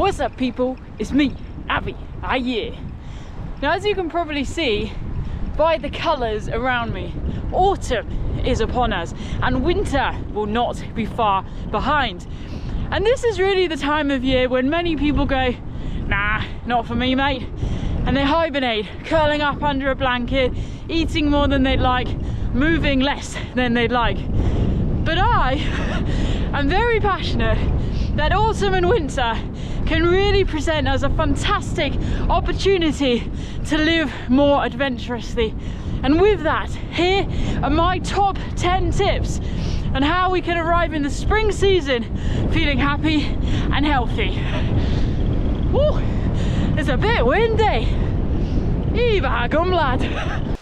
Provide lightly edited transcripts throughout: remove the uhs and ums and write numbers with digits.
What's up people, it's me, Abbie, yeah. Now as you can probably see by the colours around me, autumn is upon us and winter will not be far behind. And this is really the time of year when many people go, nah, not for me mate, and they hibernate, curling up under a blanket, eating more than they'd like, moving less than they'd like. But I am very passionate that autumn and winter can really present us a fantastic opportunity to live more adventurously. And with that, here are my top 10 tips on how we can arrive in the spring season feeling happy and healthy. Woo, it's a bit windy. Eva, come lad.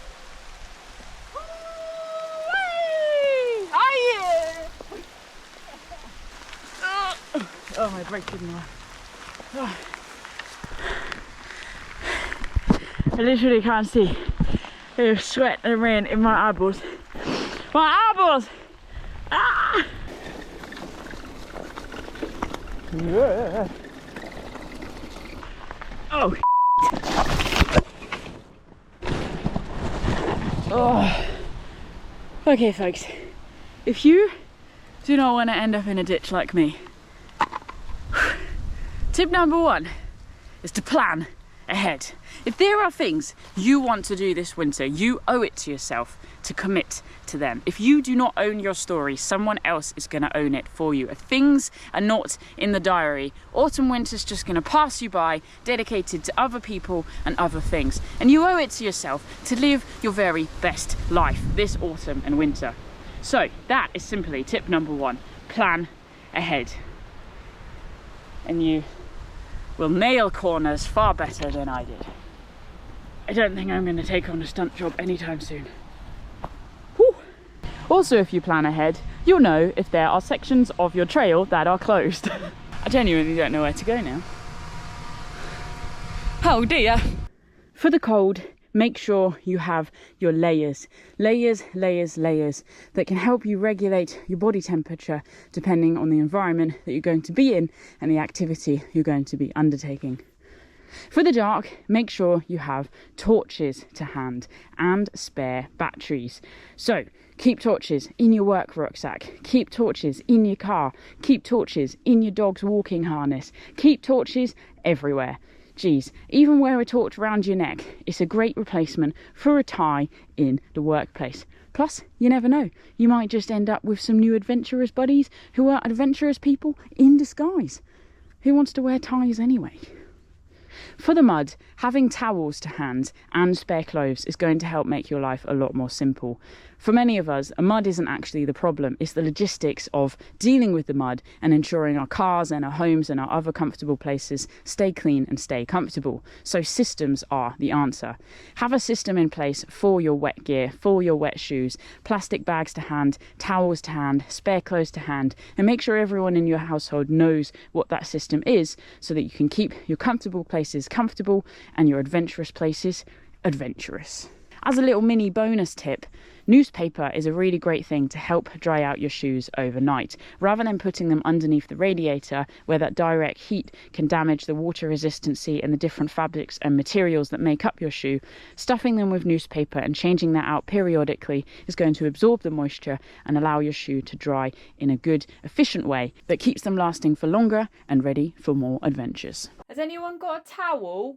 Oh, my brake didn't work. Oh. I literally can't see. There's sweat and rain in my eyeballs. My eyeballs! Ah! Yeah. Oh, oh. Okay folks, if you do not want to end up in a ditch like me, tip number one is to plan ahead. If there are things you want to do this winter, you owe it to yourself to commit to them. If you do not own your story, someone else is going to own it for you. If things are not in the diary, autumn winter's just going to pass you by, dedicated to other people and other things. And you owe it to yourself to live your very best life this autumn and winter. So that is simply tip number one, plan ahead. And you will nail corners far better than I did. I don't think I'm going to take on a stunt job anytime soon. Whew. Also, if you plan ahead, you'll know if there are sections of your trail that are closed. I genuinely don't know where to go now. Oh dear. For the cold, make sure you have your layers that can help you regulate your body temperature depending on the environment that you're going to be in and the activity you're going to be undertaking. For the dark, make sure you have torches to hand and spare batteries. So keep torches in your work rucksack, keep torches in your car, keep torches in your dog's walking harness, keep torches everywhere. Geez, even wear a torch around your neck. It's a great replacement for a tie in the workplace. Plus, you never know, you might just end up with some new adventurous buddies who are adventurous people in disguise. Who wants to wear ties anyway? For the mud, having towels to hand and spare clothes is going to help make your life a lot more simple. For many of us, mud isn't actually the problem, it's the logistics of dealing with the mud and ensuring our cars and our homes and our other comfortable places stay clean and stay comfortable. So systems are the answer. Have a system in place for your wet gear, for your wet shoes, plastic bags to hand, towels to hand, spare clothes to hand, and make sure everyone in your household knows what that system is so that you can keep your comfortable places comfortable and your adventurous places adventurous. As a little mini bonus tip, newspaper is a really great thing to help dry out your shoes overnight. Rather than putting them underneath the radiator where that direct heat can damage the water resistancy and the different fabrics and materials that make up your shoe, stuffing them with newspaper and changing that out periodically is going to absorb the moisture and allow your shoe to dry in a good, efficient way that keeps them lasting for longer and ready for more adventures. Has anyone got a towel?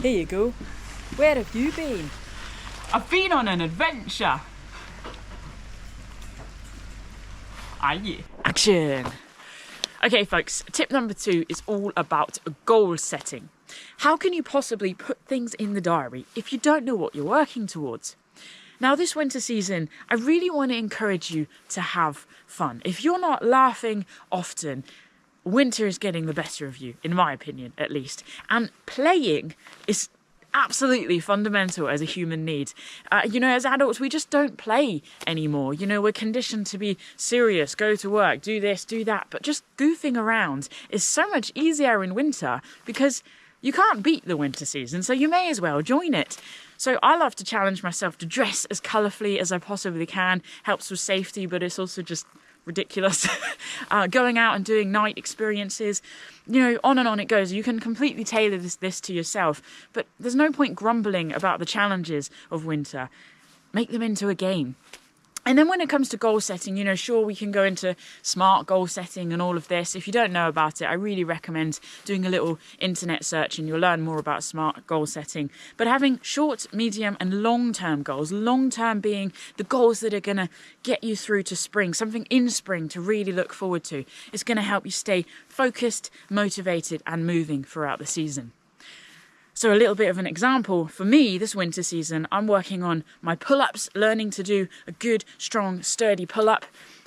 Here you go. Where have you been? I've been on an adventure. Yeah. Action. Okay folks, tip number two is all about goal setting. How can you possibly put things in the diary if you don't know what you're working towards? Now this winter season, I really want to encourage you to have fun. If you're not laughing often, winter is getting the better of you, in my opinion, at least. And playing is absolutely fundamental as a human need. You know, as adults, we just don't play anymore. You know, we're conditioned to be serious, go to work, do this, do that. But just goofing around is so much easier in winter because you can't beat the winter season, so you may as well join it. So I love to challenge myself to dress as colourfully as I possibly can. Helps with safety, but it's also just ridiculous. Going out and doing night experiences, you know, on and on it goes. You can completely tailor this to yourself, but there's no point grumbling about the challenges of winter. Make them into a game. And then when it comes to goal setting, you know, sure, we can go into smart goal setting and all of this. If you don't know about it, I really recommend doing a little internet search and you'll learn more about smart goal setting. But having short, medium and long-term goals, long-term being the goals that are going to get you through to spring, something in spring to really look forward to, is going to help you stay focused, motivated and moving throughout the season. So a little bit of an example, for me this winter season, I'm working on my pull-ups, learning to do a good, strong, sturdy pull-up.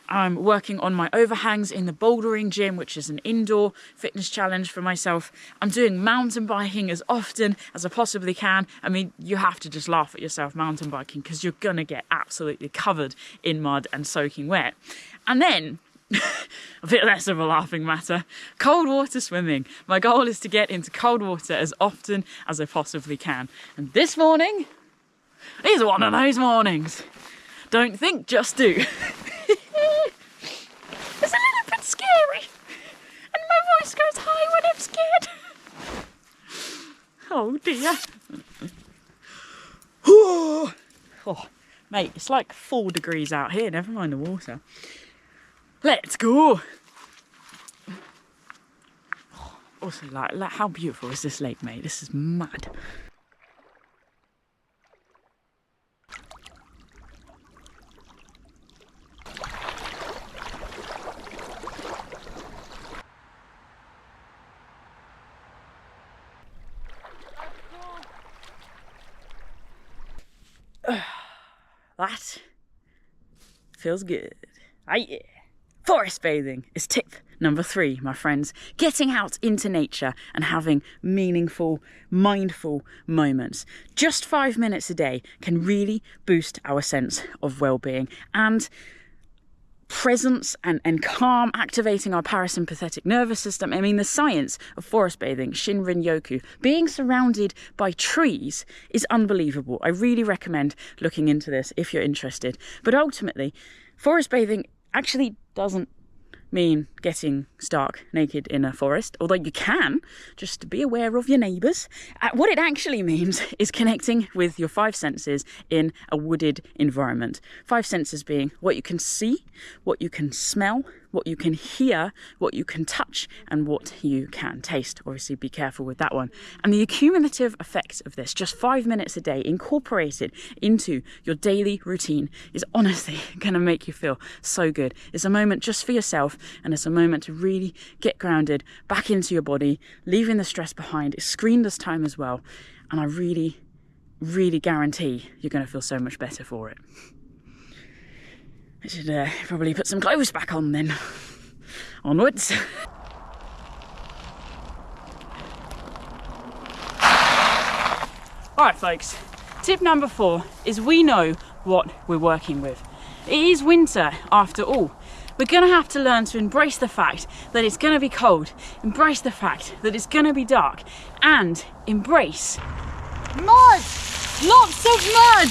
I'm working on my overhangs in the bouldering gym, which is an indoor fitness challenge for myself. I'm doing mountain biking as often as I possibly can. I mean, you have to just laugh at yourself mountain biking because you're going to get absolutely covered in mud and soaking wet. And then a bit less of a laughing matter, cold water swimming. My goal is to get into cold water as often as I possibly can. And this morning is one of those mornings. Don't think, just do. It's a little bit scary. And my voice goes high when I'm scared. Oh dear. Oh, mate, it's like 4 degrees out here, never mind the water. Let's go. Also, like, how beautiful is this lake, mate? This is mad. That feels good. Aye. Forest bathing is tip number 3, my friends. Getting out into nature and having meaningful, mindful moments. Just 5 minutes a day can really boost our sense of well-being and presence and calm, activating our parasympathetic nervous system. I mean, the science of forest bathing, Shinrin-yoku, being surrounded by trees is unbelievable. I really recommend looking into this if you're interested. But ultimately, forest bathing actually doesn't mean getting stark naked in a forest, although you can, just to be aware of your neighbours. What it actually means is connecting with your 5 senses in a wooded environment. 5 senses being what you can see, what you can smell, what you can hear, what you can touch, and what you can taste. Obviously, be careful with that one. And the accumulative effects of this, just 5 minutes a day, incorporated into your daily routine, is honestly going to make you feel so good. It's a moment just for yourself, and it's a moment to really get grounded back into your body, leaving the stress behind. It's screenless time as well, and I really, really guarantee you're going to feel so much better for it. I should probably put some clothes back on then. Onwards. Alright folks, tip number 4 is we know what we're working with. It is winter after all. We're going to have to learn to embrace the fact that it's going to be cold, embrace the fact that it's going to be dark, and embrace mud! Lots of mud!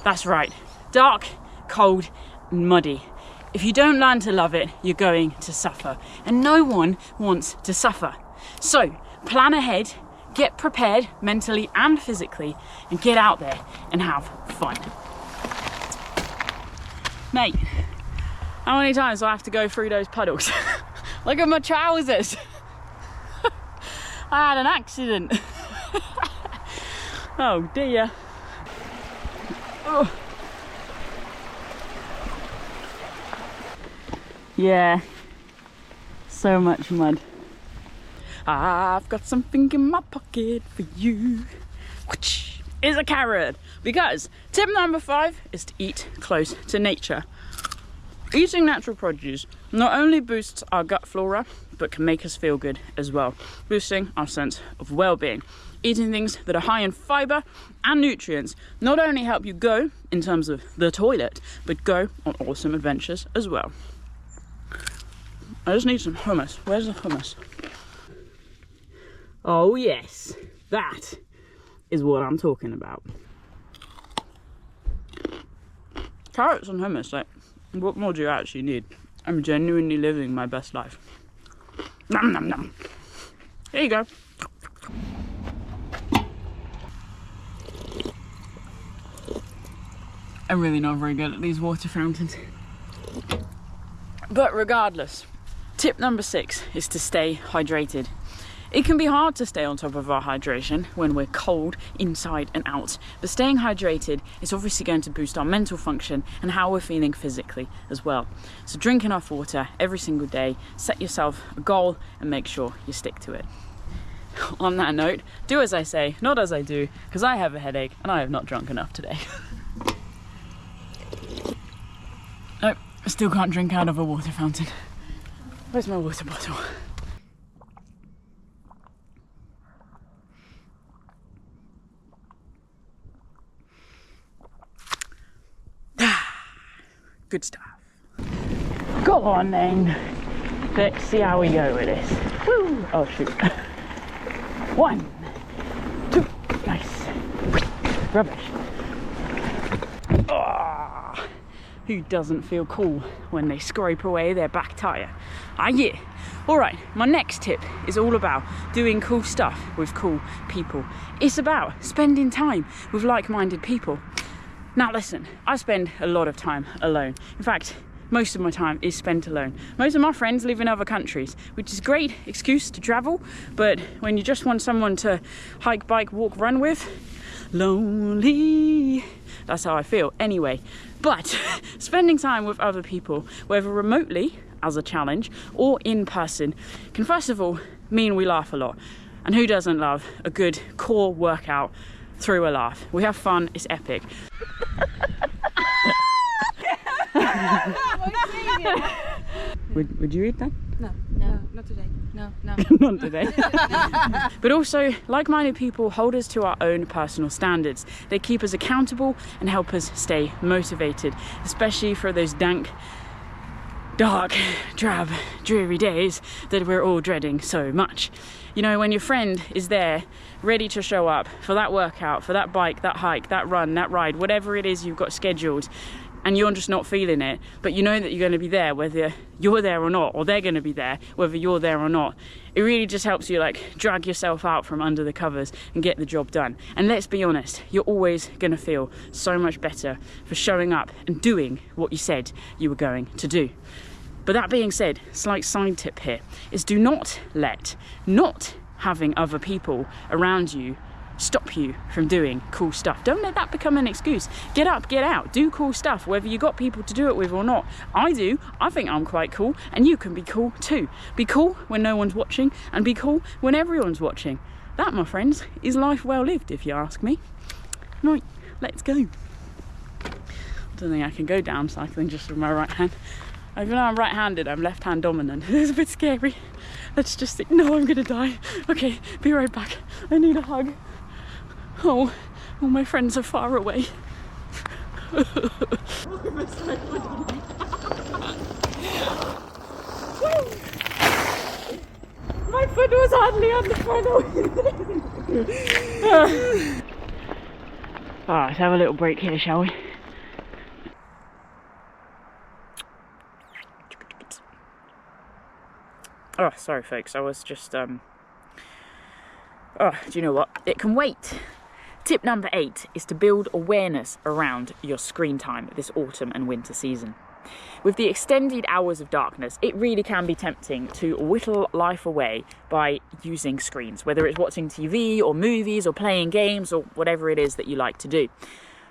That's right, dark, cold and muddy. If you don't learn to love it, you're going to suffer, and no one wants to suffer. So plan ahead, get prepared mentally and physically, and get out there and have fun. Mate, how many times do I have to go through those puddles? Look at my trousers. I had an accident. Oh dear. Oh. Yeah, so much mud. I've got something in my pocket for you. Which is a carrot. Because tip number 5 is to eat close to nature. Eating natural produce not only boosts our gut flora, but can make us feel good as well, boosting our sense of well-being. Eating things that are high in fibre and nutrients not only help you go in terms of the toilet, but go on awesome adventures as well. I just need some hummus. Where's the hummus? Oh yes, that is what I'm talking about. Carrots and hummus, like, What more do you actually need? I'm genuinely living my best life. Nom nom nom. Here you go. I'm really not very good at these water fountains. But regardless, tip number 6 is to stay hydrated. It can be hard to stay on top of our hydration when we're cold inside and out, but staying hydrated is obviously going to boost our mental function and how we're feeling physically as well. So drink enough water every single day, set yourself a goal and make sure you stick to it. On that note, do as I say, not as I do, because I have a headache and I have not drunk enough today. Nope, I still can't drink out of a water fountain. Where's my water bottle? Good stuff. Go on then. Let's see how we go with this. Woo! Oh shoot. 1, 2, nice. Rubbish. Oh, who doesn't feel cool when they scrape away their back tyre? Ah yeah. Alright, my next tip is all about doing cool stuff with cool people. It's about spending time with like-minded people. Now listen, I spend a lot of time alone. In fact, most of my time is spent alone. Most of my friends live in other countries, which is a great excuse to travel, but when you just want someone to hike, bike, walk, run with, lonely. That's how I feel anyway. But spending time with other people, whether remotely as a challenge or in person, can first of all mean we laugh a lot. And who doesn't love a good core workout through a laugh? We have fun, it's epic. Would you eat that? No, not today. No. Not today. But also, like-minded people hold us to our own personal standards. They keep us accountable and help us stay motivated, especially for those dank, dark, drab, dreary days that we're all dreading so much. You know, when your friend is there, ready to show up for that workout, for that bike, that hike, that run, that ride, whatever it is you've got scheduled, and you're just not feeling it, but you know that you're going to be there whether you're there or not, or they're going to be there whether you're there or not. It really just helps you like drag yourself out from under the covers and get the job done. And let's be honest, you're always going to feel so much better for showing up and doing what you said you were going to do. But that being said, slight side tip here is do not let not having other people around you stop you from doing cool stuff. Don't let that become an excuse. Get up, get out, do cool stuff, whether you got people to do it with or not. I do. I think I'm quite cool, and you can be cool too. Be cool when no one's watching, and be cool when everyone's watching. That, my friends, is life well lived, if you ask me. Right, let's go. I don't think I can go down cycling just with my right hand. Even though I'm right-handed, I'm left-hand dominant. It's a bit scary. Let's just think, no, I'm gonna die. Okay, be right back. I need a hug. Oh, all my friends are far away. My foot was hardly on the front. Let's have a little break here, shall we? Oh, sorry folks, I was just, do you know what? It can wait. Tip number 8 is to build awareness around your screen time this autumn and winter season. With the extended hours of darkness, it really can be tempting to whittle life away by using screens, whether it's watching TV or movies or playing games or whatever it is that you like to do.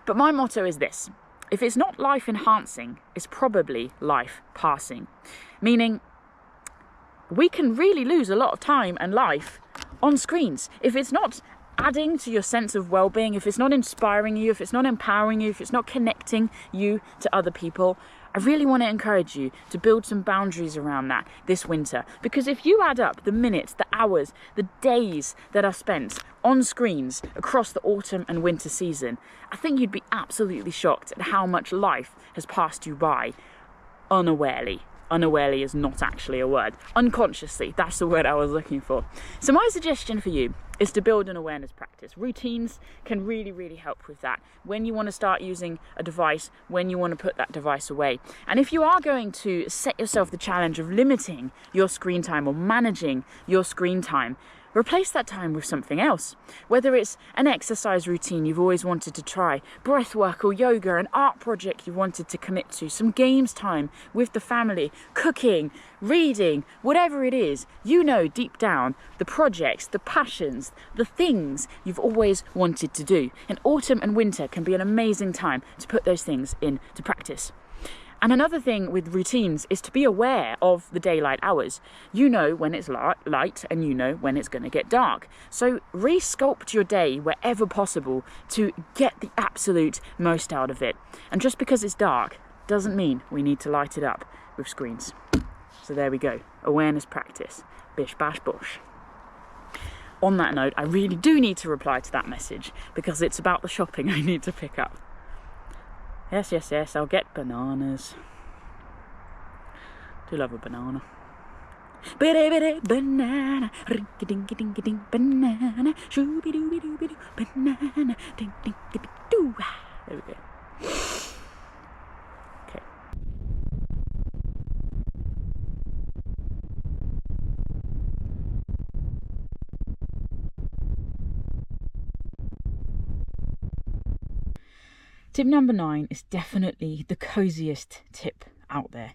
But my motto is this: if it's not life enhancing, it's probably life passing. Meaning, we can really lose a lot of time and life on screens. If it's not adding to your sense of well-being, if it's not inspiring you, if it's not empowering you, if it's not connecting you to other people, I really want to encourage you to build some boundaries around that this winter. Because if you add up the minutes, the hours, the days that are spent on screens across the autumn and winter season, I think you'd be absolutely shocked at how much life has passed you by unawarely. unawarely is not actually a word. Unconsciously, that's the word I was looking for. So my suggestion for you is to build an awareness practice. Routines can really help with that. When you want to start using a device, when you want to put that device away. And if you are going to set yourself the challenge of limiting your screen time or managing your screen time, replace that time with something else. Whether it's an exercise routine you've always wanted to try, breath work or yoga, an art project you wanted to commit to, some games time with the family, cooking, reading, whatever it is, you know deep down the projects, the passions, the things you've always wanted to do. And autumn and winter can be an amazing time to put those things into practice. And another thing with routines is to be aware of the daylight hours. You know when it's light and you know when it's going to get dark. So re-sculpt your day wherever possible to get the absolute most out of it. And just because it's dark doesn't mean we need to light it up with screens. So there we go. Awareness practice. Bish bash bosh. On that note, I really do need to reply to that message because it's about the shopping I need to pick up. Yes, I'll get bananas. Do love a banana. Banana, rinky-dinky-dinky-dink, banana, shooby-dooby-dooby-doo, banana, dink-dink-doo. There we go. Okay. Tip number 9 is definitely the coziest tip out there.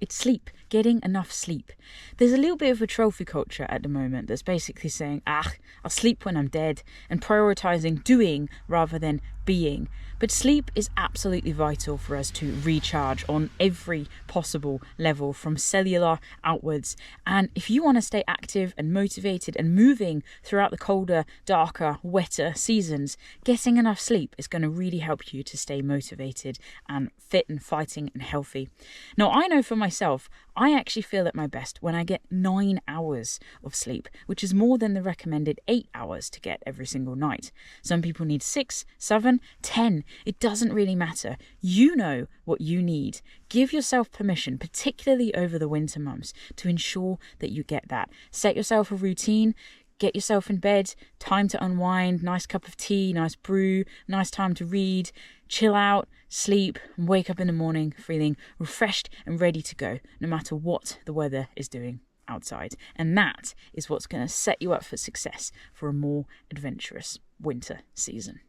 It's sleep, getting enough sleep. There's a little bit of a trophy culture at the moment that's basically saying, I'll sleep when I'm dead, and prioritizing doing rather than being. But sleep is absolutely vital for us to recharge on every possible level from cellular outwards. And if you want to stay active and motivated and moving throughout the colder, darker, wetter seasons, getting enough sleep is going to really help you to stay motivated and fit and fighting and healthy. Now, I know for myself, I actually feel at my best when I get 9 hours of sleep, which is more than the recommended 8 hours to get every single night. Some people need 6, 7, 10. It doesn't really matter. You know what you need. Give yourself permission, particularly over the winter months, to ensure that you get that. Set yourself a routine. Get yourself in bed, time to unwind, nice cup of tea, nice brew, nice time to read, chill out, sleep, and wake up in the morning feeling refreshed and ready to go, no matter what the weather is doing outside. And that is what's going to set you up for success for a more adventurous winter season.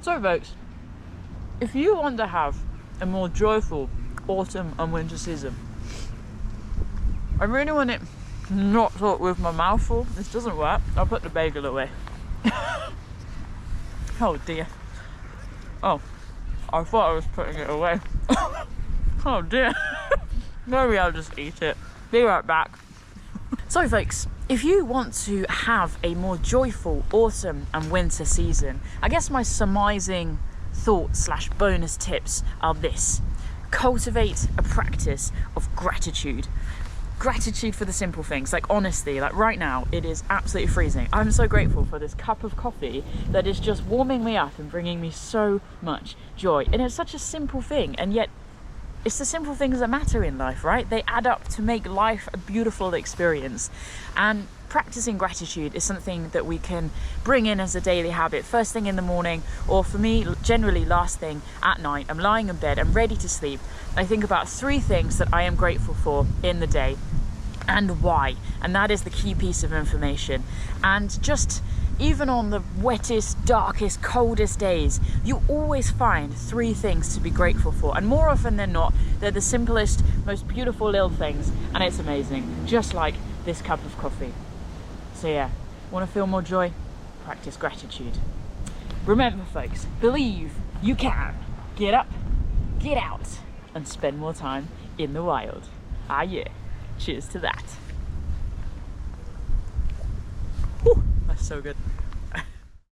So folks, if you want to have a more joyful autumn and winter season, I really want it not talk with my mouth full. This doesn't work. I'll put the bagel away. Oh dear. Oh, I thought I was putting it away. Oh dear. Maybe I'll just eat it. Be right back. So folks, if you want to have a more joyful autumn and winter season, I guess my surmising thoughts / bonus tips are this: cultivate a practice of gratitude. Gratitude for the simple things. Like honestly, like right now it is absolutely freezing. I'm so grateful for this cup of coffee that is just warming me up and bringing me so much joy. And it's such a simple thing, and yet it's the simple things that matter in life, right? They add up to make life a beautiful experience. And practicing gratitude is something that we can bring in as a daily habit, first thing in the morning, or for me, generally last thing at night. I'm lying in bed, I'm ready to sleep. I think about 3 things that I am grateful for in the day and why. And that is the key piece of information. And just even on the wettest, darkest, coldest days, you always find 3 things to be grateful for. And more often than not, they're the simplest, most beautiful little things. And it's amazing, just like this cup of coffee. So yeah, want to feel more joy? Practice gratitude. Remember folks, believe you can. Get up, get out, and spend more time in the wild. Ah yeah, cheers to that. Whew, that's so good.